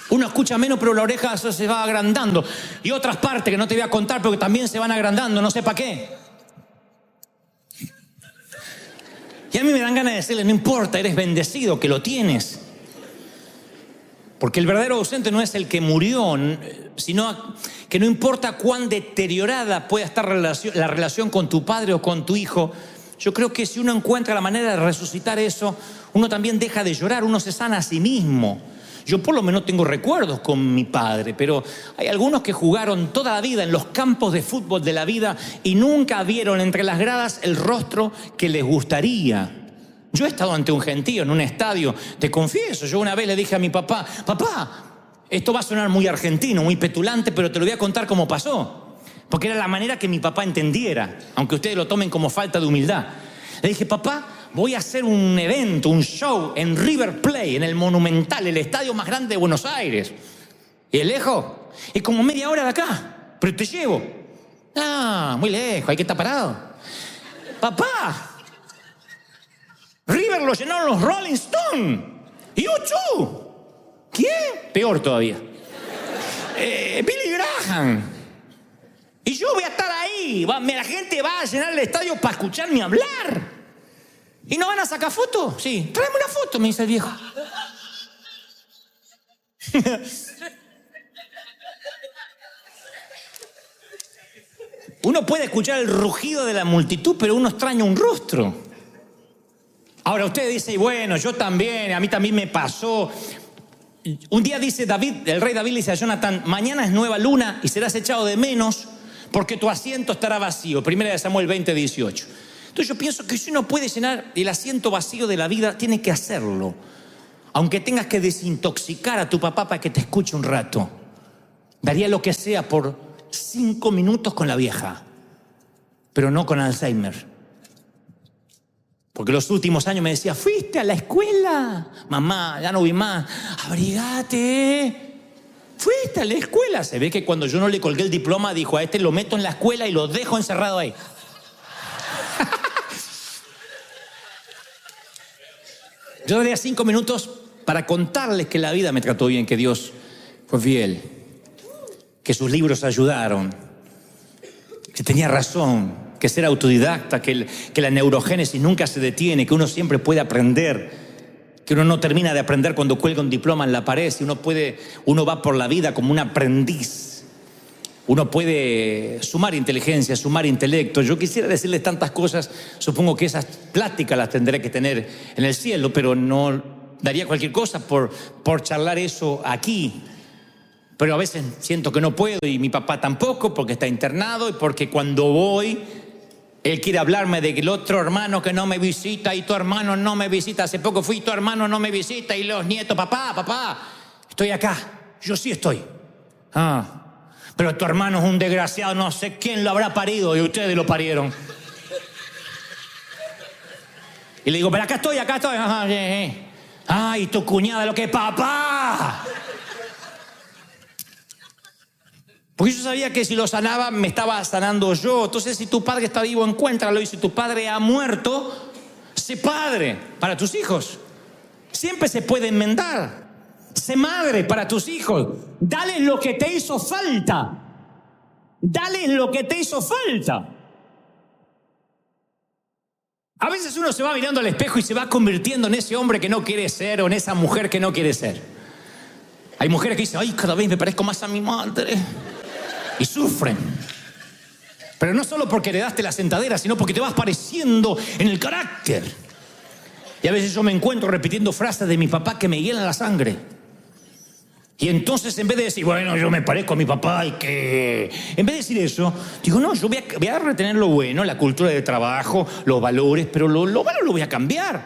Uno escucha menos, pero la oreja se va agrandando. Y otras partes que no te voy a contar, pero que también se van agrandando, no sé para qué. Y a mí me dan ganas de decirle, no importa, eres bendecido, que lo tienes. Porque el verdadero ausente no es el que murió, sino que no importa cuán deteriorada pueda estar la relación con tu padre o con tu hijo, yo creo que si uno encuentra la manera de resucitar eso, uno también deja de llorar, uno se sana a sí mismo. Yo por lo menos tengo recuerdos con mi padre, pero hay algunos que jugaron toda la vida en los campos de fútbol de la vida y nunca vieron entre las gradas el rostro que les gustaría. Yo he estado ante un gentío en un estadio, te confieso, yo una vez le dije a mi papá, papá, esto va a sonar muy argentino, muy petulante, pero te lo voy a contar cómo pasó, porque era la manera que mi papá entendiera, aunque ustedes lo tomen como falta de humildad. Le dije, papá, voy a hacer un evento, un show en River Plate, en el Monumental, el estadio más grande de Buenos Aires. ¿Y es lejos? Es como media hora de acá, pero te llevo. Ah, muy lejos, hay que estar parado. Papá, River lo llenaron los Rolling Stones. ¿Y U2? ¿Quién? Peor todavía. Billy Graham. Y yo voy a estar ahí. La gente va a llenar el estadio para escucharme hablar. ¿Y no van a sacar fotos? Sí. Tráeme una foto, me dice el viejo. Uno puede escuchar el rugido de la multitud, pero uno extraña un rostro. Ahora usted dice, bueno, yo también, a mí también me pasó. Un día dice David, el rey David le dice a Jonathan, mañana es nueva luna y serás echado de menos porque tu asiento estará vacío. 1 Samuel 20:18. Entonces yo pienso que si uno puede llenar el asiento vacío de la vida, tiene que hacerlo. Aunque tengas que desintoxicar a tu papá para que te escuche un rato. Daría lo que sea por 5 minutos con la vieja, pero no con Alzheimer. Porque los últimos años me decía, ¿fuiste a la escuela? Mamá, ya no vi más. Abrigate. ¿Fuiste a la escuela? Se ve que cuando yo no le colgué el diploma, dijo, a este lo meto en la escuela y lo dejo encerrado ahí. Yo daría 5 minutos para contarles que la vida me trató bien, que Dios fue fiel, que sus libros ayudaron, que tenía razón, que ser autodidacta, que la neurogénesis nunca se detiene, que uno siempre puede aprender. que uno no termina de aprender cuando cuelga un diploma en la pared. Si uno va por la vida como un aprendiz. Uno puede sumar inteligencia, sumar intelecto. Yo quisiera decirles tantas cosas. Supongo que esas pláticas las tendré que tener en el cielo, pero no daría cualquier cosa por charlar eso aquí. Pero a veces siento que no puedo, y mi papá tampoco, porque está internado, y porque cuando voy, él quiere hablarme de que el otro hermano que no me visita, y tu hermano no me visita. Hace poco fui, tu hermano no me visita, y los nietos, papá, estoy acá. Yo sí estoy. Pero tu hermano es un desgraciado, no sé quién lo habrá parido, y ustedes lo parieron. Y le digo, pero acá estoy. Ay, tu cuñada, lo que es papá. Porque yo sabía que si lo sanaba, me estaba sanando yo. Entonces, si tu padre está vivo, encuéntralo. Y si tu padre ha muerto, sé padre para tus hijos. Siempre se puede enmendar. Sé madre para tus hijos. Dales lo que te hizo falta. Dales lo que te hizo falta. A veces uno se va mirando al espejo y se va convirtiendo en ese hombre que no quiere ser, o en esa mujer que no quiere ser. Hay mujeres que dicen, ay, cada vez me parezco más a mi madre. Y sufren. Pero no solo porque heredaste la sentadera, sino porque te vas pareciendo en el carácter. Y a veces yo me encuentro repitiendo frases de mi papá que me hielan la sangre. Y entonces, en vez de decir, bueno, yo me parezco a mi papá y que... En vez de decir eso, digo, no, yo voy a retener lo bueno, la cultura de trabajo, los valores, pero lo malo lo voy a cambiar.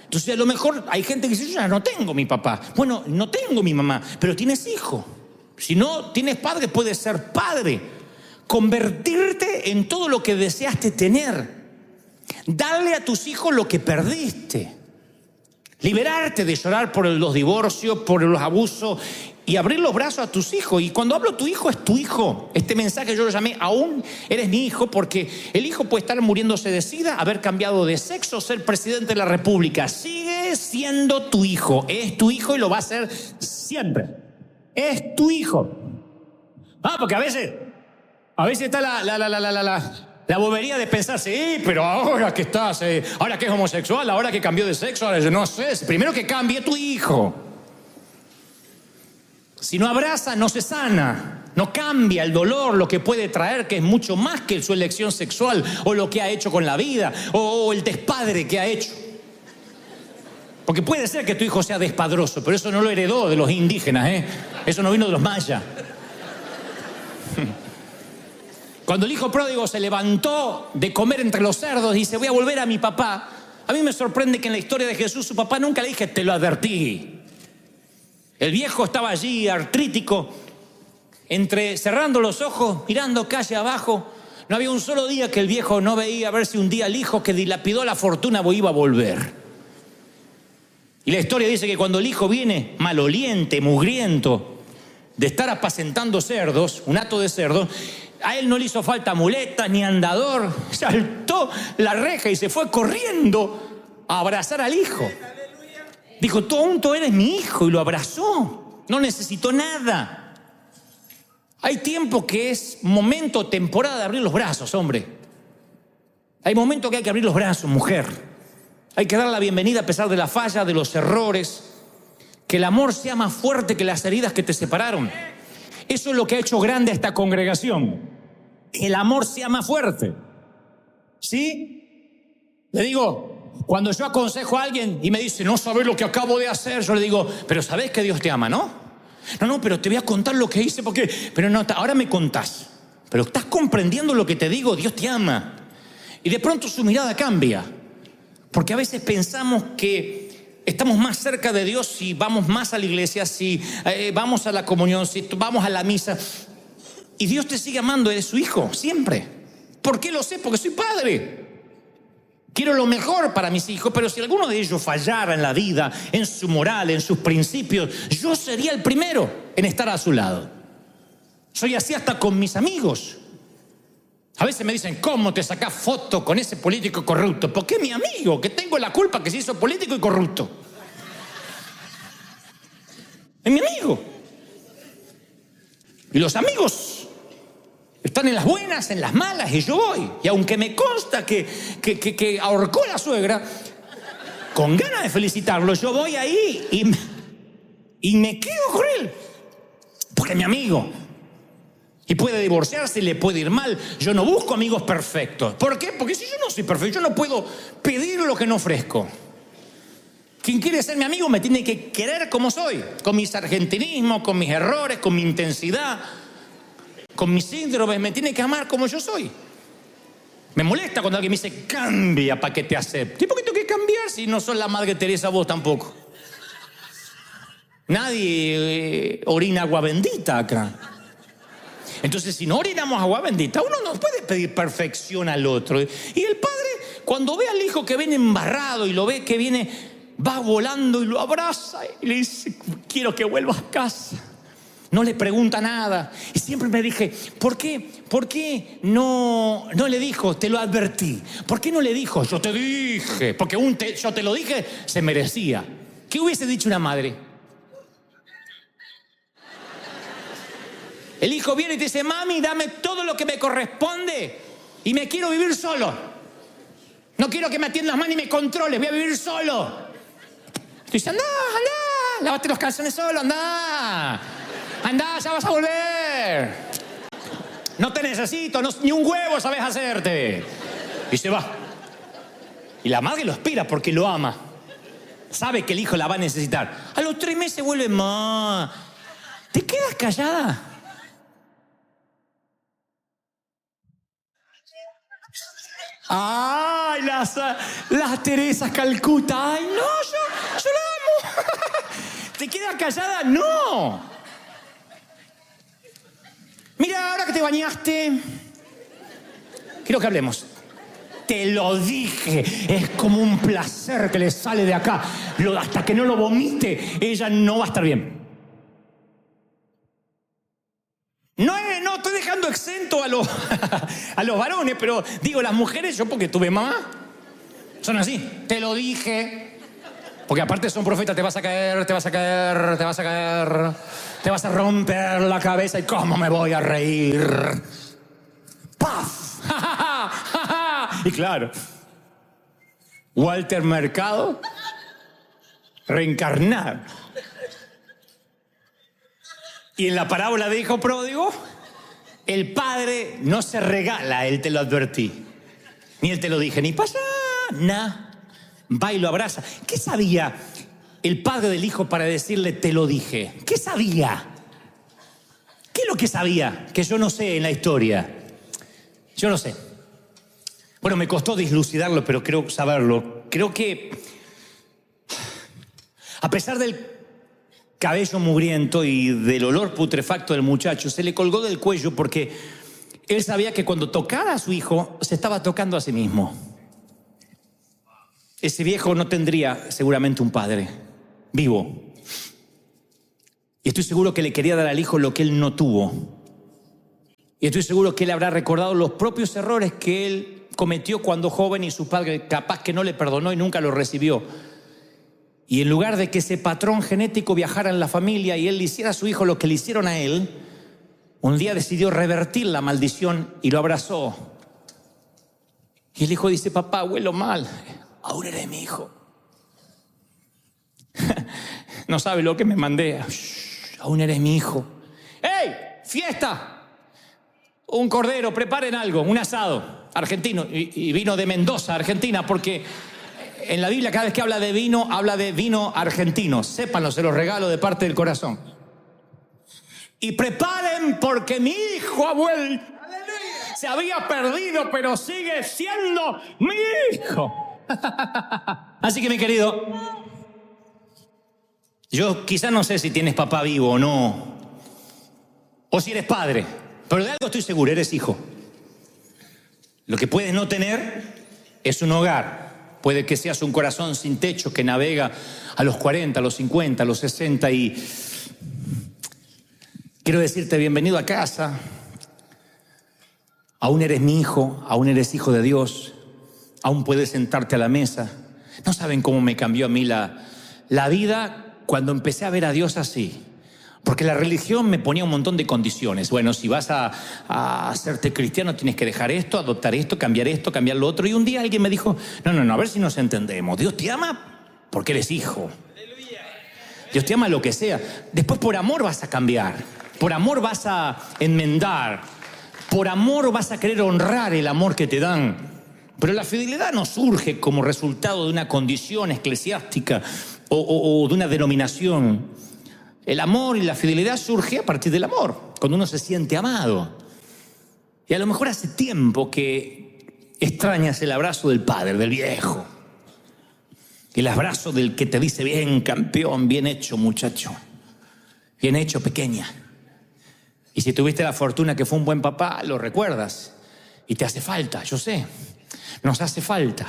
Entonces, a lo mejor hay gente que dice, yo ya no tengo mi papá. Bueno, no tengo mi mamá, pero tienes hijo. Si no tienes padre, puedes ser padre. Convertirte en todo lo que deseaste tener. Darle a tus hijos lo que perdiste. Liberarte de llorar por los divorcios, por los abusos, y abrir los brazos a tus hijos. Y cuando hablo tu hijo, es tu hijo. Este mensaje yo lo llamé, aún eres mi hijo, porque el hijo puede estar muriéndose de sida, haber cambiado de sexo, ser presidente de la república. Sigue siendo tu hijo. Es tu hijo y lo va a ser siempre. Es tu hijo. Porque a veces está la bobería de pensar, sí, pero ahora que estás, ahora que es homosexual, ahora que cambió de sexo, ahora yo no sé, primero que cambie tu hijo. Si no abraza, no se sana, no cambia el dolor, lo que puede traer, que es mucho más que su elección sexual, o lo que ha hecho con la vida, o el despadre que ha hecho. Porque puede ser que tu hijo sea despadroso, pero eso no lo heredó de los indígenas, Eso no vino de los mayas. Cuando el hijo pródigo se levantó de comer entre los cerdos y dice, voy a volver a mi papá, a mí me sorprende que en la historia de Jesús su papá nunca le dije, te lo advertí. El viejo estaba allí, artrítico, cerrando los ojos, mirando calle abajo. No había un solo día que el viejo no veía a ver si un día el hijo que dilapidó la fortuna iba a volver. Y la historia dice que cuando el hijo viene maloliente, mugriento, de estar apacentando cerdos, un hato de cerdos, a él no le hizo falta muletas ni andador. Saltó la reja y se fue corriendo a abrazar al hijo. Dijo, tú eres mi hijo, y lo abrazó. No necesitó nada. Hay tiempo que es momento, temporada de abrir los brazos, hombre. Hay momentos que hay que abrir los brazos, mujer. Hay que dar la bienvenida a pesar de la falla, de los errores. Que el amor sea más fuerte que las heridas que te separaron. Eso es lo que ha hecho grande a esta congregación. Que el amor sea más fuerte. ¿Sí? Le digo, cuando yo aconsejo a alguien y me dice, no sabes lo que acabo de hacer, yo le digo, pero sabes que Dios te ama, ¿no? No, pero te voy a contar lo que hice porque... Pero no, ahora me contás. Pero estás comprendiendo lo que te digo, Dios te ama. Y de pronto su mirada cambia. Porque a veces pensamos que estamos más cerca de Dios si vamos más a la iglesia, si vamos a la comunión, si vamos a la misa. Y Dios te sigue amando, eres su hijo, siempre. ¿Por qué lo sé? Porque soy padre. Quiero lo mejor para mis hijos, pero si alguno de ellos fallara en la vida, en su moral, en sus principios, yo sería el primero en estar a su lado. Soy así hasta con mis amigos. A veces me dicen, ¿cómo te sacás foto con ese político corrupto? Porque es mi amigo, que tengo la culpa que se hizo político y corrupto. Es mi amigo. Y los amigos están en las buenas, en las malas, y yo voy. Y aunque me consta que ahorcó a la suegra, con ganas de felicitarlo, yo voy ahí y me quedo con él. Porque es mi amigo. Y puede divorciarse, le puede ir mal. Yo no busco amigos perfectos. ¿Por qué? Porque si yo no soy perfecto, yo no puedo pedir lo que no ofrezco. Quien quiere ser mi amigo me tiene que querer como soy. Con mis argentinismos, con mis errores, con mi intensidad, con mis síndromes. Me tiene que amar como yo soy. Me molesta cuando alguien me dice, cambia para que te acepte. ¿Y por qué tengo que cambiar si no sos la Madre Teresa vos tampoco? Nadie orina agua bendita acá. Entonces, si no orinamos agua bendita, uno no puede pedir perfección al otro. Y el padre, cuando ve al hijo que viene embarrado y lo ve que viene, va volando y lo abraza y le dice, quiero que vuelvas a casa. No le pregunta nada. Y siempre me dije, ¿por qué no le dijo, te lo advertí? ¿Por qué no le dijo, yo te dije? Porque yo te lo dije, se merecía. ¿Qué hubiese dicho una madre? El hijo viene y te dice, mami, dame todo lo que me corresponde y me quiero vivir solo. No quiero que me atiendas más ni me controles, voy a vivir solo. Tú dices, anda, lávate los calzones solo, anda, ya vas a volver. No te necesito, ni un huevo sabes hacerte. Y se va. Y la madre lo espera porque lo ama. Sabe que el hijo la va a necesitar. A los 3 meses vuelve, ma, ¿te quedas callada? ¡Ay, las Teresas Calcuta! ¡Ay, no, yo la amo! ¿Te quedas callada? ¡No! Mira, ahora que te bañaste, quiero que hablemos. Te lo dije, es como un placer que le sale de acá. Hasta que no lo vomite, ella no va a estar bien. No estoy dejando exento a los varones, pero digo, las mujeres, yo porque tuve mamá, son así. Te lo dije. Porque aparte son profetas, te vas a caer, te vas a romper la cabeza y cómo me voy a reír. ¡Paf! Y claro, Walter Mercado, reencarnado. Y en la parábola de hijo pródigo, el padre no se regala, él te lo advertí. Ni él te lo dije, ni pasa nada. Va y lo abraza. ¿Qué sabía el padre del hijo para decirle te lo dije? ¿Qué sabía? ¿Qué es lo que sabía? Que yo no sé en la historia. Yo no sé. Bueno, me costó dislucidarlo, pero creo saberlo. Creo que, a pesar del cabello mugriento y del olor putrefacto del muchacho, se le colgó del cuello porque él sabía que cuando tocara a su hijo, se estaba tocando a sí mismo. Ese viejo no tendría seguramente un padre vivo. Y estoy seguro que le quería dar al hijo lo que él no tuvo. Y estoy seguro que él habrá recordado los propios errores que él cometió cuando joven y su padre capaz que no le perdonó y nunca lo recibió. Y en lugar de que ese patrón genético viajara en la familia y él le hiciera a su hijo lo que le hicieron a él, un día decidió revertir la maldición y lo abrazó. Y el hijo dice, papá, huelo mal. Aún eres mi hijo. No sabe lo que me mandé. Aún eres mi hijo. ¡Ey! ¡Fiesta! Un cordero, preparen algo, un asado argentino. Y vino de Mendoza, Argentina, porque en la Biblia cada vez que habla de vino argentino. Sépanlo, se los regalo de parte del corazón. Y preparen porque mi hijo ha vuelto. Se había perdido, pero sigue siendo mi hijo. Así que, mi querido, yo quizás no sé si tienes papá vivo o no, o si eres padre, pero de algo estoy seguro, eres hijo. Lo que puedes no tener es un hogar. Puede que seas un corazón sin techo que navega a los 40, a los 50, a los 60 y quiero decirte bienvenido a casa. Aún eres mi hijo, aún eres hijo de Dios, aún puedes sentarte a la mesa. No saben cómo me cambió a mí la vida cuando empecé a ver a Dios así. Porque la religión me ponía un montón de condiciones. Bueno, si vas a hacerte cristiano tienes que dejar esto, adoptar esto, cambiar lo otro. Y un día alguien me dijo, no, a ver si nos entendemos. Dios te ama porque eres hijo. Dios te ama lo que sea. Después por amor vas a cambiar, por amor vas a enmendar, por amor vas a querer honrar el amor que te dan. Pero la fidelidad no surge como resultado de una condición eclesiástica o de una denominación. El amor y la fidelidad surge a partir del amor, cuando uno se siente amado. Y a lo mejor hace tiempo que extrañas el abrazo del padre, del viejo. El abrazo del que te dice: bien, campeón, bien hecho, muchacho. Bien hecho, pequeña. Y si tuviste la fortuna que fue un buen papá, lo recuerdas. Y te hace falta, yo sé. Nos hace falta.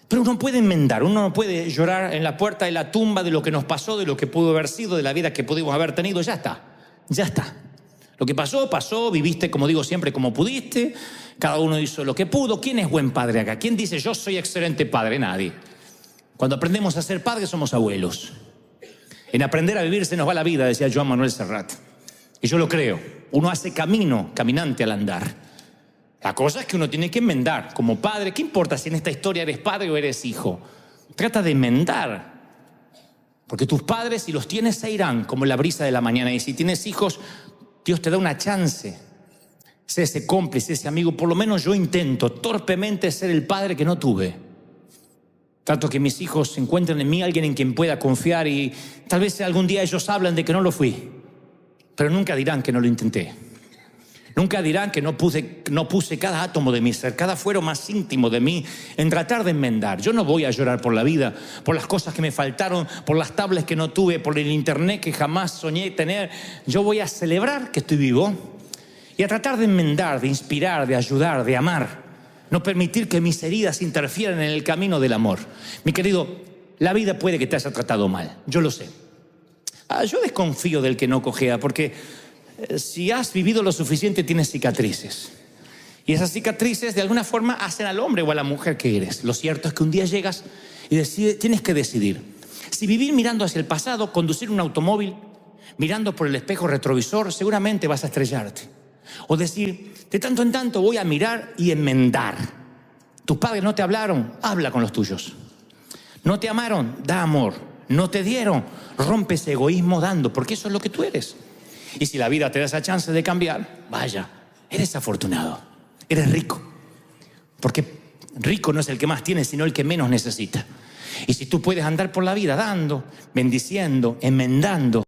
Pero uno puede enmendar, uno no puede llorar en la puerta de la tumba de lo que nos pasó, de lo que pudo haber sido, de la vida que pudimos haber tenido. Ya está, ya está. Lo que pasó, pasó, viviste, como digo siempre, como pudiste. Cada uno hizo lo que pudo. ¿Quién es buen padre acá? ¿Quién dice yo soy excelente padre? Nadie. Cuando aprendemos a ser padres somos abuelos. En aprender a vivir se nos va la vida, decía Joan Manuel Serrat. Y yo lo creo. Uno hace camino, caminante al andar. La cosa es que uno tiene que enmendar como padre. ¿Qué importa si en esta historia eres padre o eres hijo? Trata de enmendar. Porque tus padres, si los tienes, se irán como la brisa de la mañana. Y si tienes hijos, Dios te da una chance. Sé ese cómplice, ese amigo. Por lo menos yo intento torpemente ser el padre que no tuve. Trato que mis hijos encuentren en mí alguien en quien pueda confiar, y tal vez algún día ellos hablan de que no lo fui, pero nunca dirán que no lo intenté. Nunca dirán que no puse cada átomo de mi ser, cada fuero más íntimo de mí en tratar de enmendar. Yo no voy a llorar por la vida, por las cosas que me faltaron, por las tablets que no tuve, por el internet que jamás soñé tener. Yo voy a celebrar que estoy vivo y a tratar de enmendar, de inspirar, de ayudar, de amar. No permitir que mis heridas interfieran en el camino del amor. Mi querido, la vida puede que te haya tratado mal, yo lo sé. Yo desconfío del que no cojea, porque si has vivido lo suficiente tienes cicatrices. Y esas cicatrices de alguna forma hacen al hombre o a la mujer que eres. Lo cierto es que un día llegas y tienes que decidir si vivir mirando hacia el pasado, conducir un automóvil, mirando por el espejo retrovisor, seguramente vas a estrellarte. O decir, de tanto en tanto voy a mirar y enmendar. Tus padres no te hablaron, habla con los tuyos. No te amaron, da amor. No te dieron, rompe ese egoísmo dando, porque eso es lo que tú eres. Y si la vida te da esa chance de cambiar, vaya, eres afortunado, eres rico. Porque rico no es el que más tiene, sino el que menos necesita. Y si tú puedes andar por la vida dando, bendiciendo, enmendando,